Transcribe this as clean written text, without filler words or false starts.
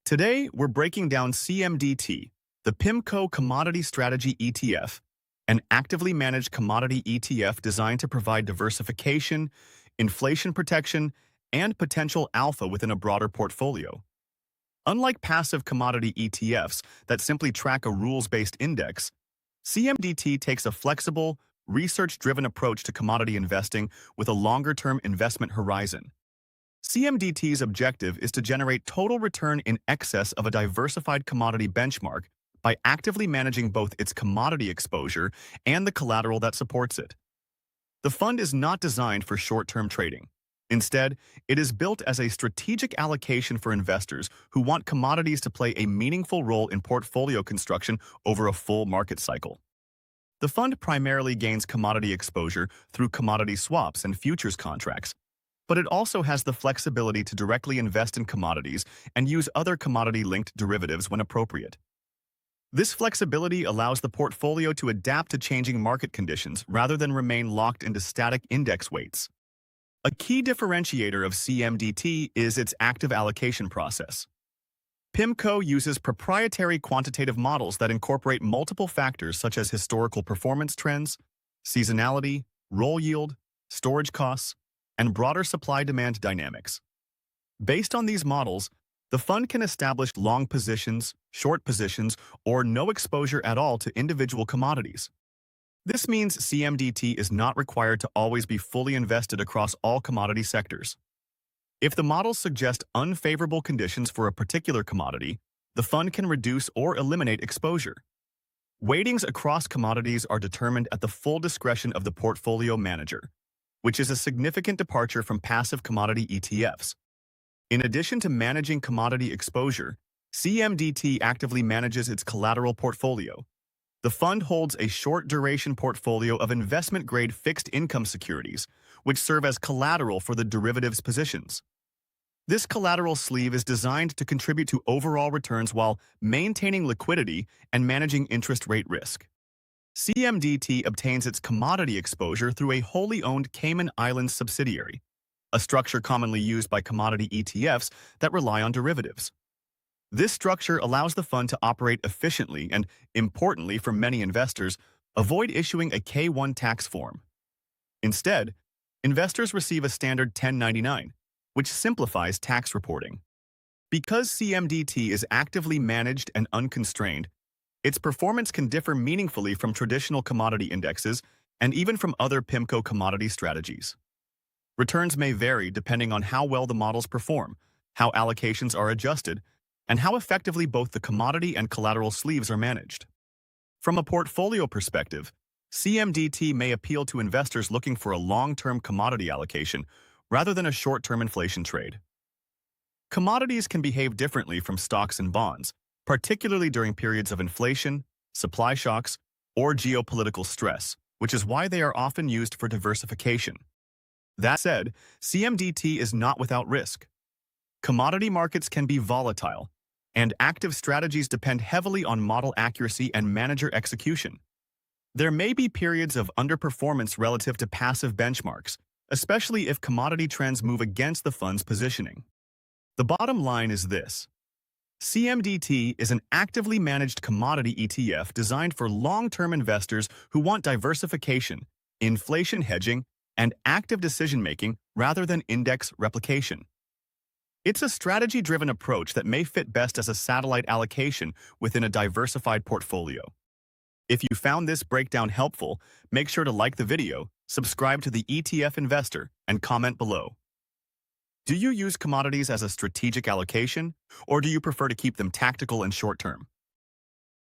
Today, we're breaking down CMDT, the PIMCO Commodity Strategy ETF, an actively managed commodity ETF designed to provide diversification, inflation protection, and potential alpha within a broader portfolio. Unlike passive commodity ETFs that simply track a rules-based index, CMDT takes a flexible, research-driven approach to commodity investing with a longer-term investment horizon. CMDT's objective is to generate total return in excess of a diversified commodity benchmark by actively managing both its commodity exposure and the collateral that supports it. The fund is not designed for short-term trading. Instead, it is built as a strategic allocation for investors who want commodities to play a meaningful role in portfolio construction over a full market cycle. The fund primarily gains commodity exposure through commodity swaps and futures contracts, but it also has the flexibility to directly invest in commodities and use other commodity-linked derivatives when appropriate. This flexibility allows the portfolio to adapt to changing market conditions rather than remain locked into static index weights. A key differentiator of CMDT is its active allocation process. PIMCO uses proprietary quantitative models that incorporate multiple factors such as historical performance trends, seasonality, roll yield, storage costs, and broader supply-demand dynamics. Based on these models, the fund can establish long positions, short positions, or no exposure at all to individual commodities. This means CMDT is not required to always be fully invested across all commodity sectors. If the models suggest unfavorable conditions for a particular commodity, the fund can reduce or eliminate exposure. Weightings across commodities are determined at the full discretion of the portfolio manager, which is a significant departure from passive commodity ETFs. In addition to managing commodity exposure, CMDT actively manages its collateral portfolio. The fund holds a short-duration portfolio of investment-grade fixed-income securities, which serve as collateral for the derivatives positions. This collateral sleeve is designed to contribute to overall returns while maintaining liquidity and managing interest rate risk. CMDT obtains its commodity exposure through a wholly owned Cayman Islands subsidiary, a structure commonly used by commodity ETFs that rely on derivatives. This structure allows the fund to operate efficiently and, importantly for many investors, avoid issuing a K-1 tax form. Instead, investors receive a standard 1099, which simplifies tax reporting. Because CMDT is actively managed and unconstrained, its performance can differ meaningfully from traditional commodity indexes and even from other PIMCO commodity strategies. Returns may vary depending on how well the models perform, how allocations are adjusted, and how effectively both the commodity and collateral sleeves are managed. From a portfolio perspective, CMDT may appeal to investors looking for a long-term commodity allocation rather than a short-term inflation trade. Commodities can behave differently from stocks and bonds, particularly during periods of inflation, supply shocks, or geopolitical stress, which is why they are often used for diversification. That said, CMDT is not without risk. Commodity markets can be volatile, and active strategies depend heavily on model accuracy and manager execution. There may be periods of underperformance relative to passive benchmarks, especially if commodity trends move against the fund's positioning. The bottom line is this: CMDT is an actively managed commodity ETF designed for long-term investors who want diversification, inflation hedging, and active decision-making rather than index replication. It's a strategy-driven approach that may fit best as a satellite allocation within a diversified portfolio. If you found this breakdown helpful, make sure to like the video, subscribe to the ETF Investor, and comment below. Do you use commodities as a strategic allocation, or do you prefer to keep them tactical and short-term?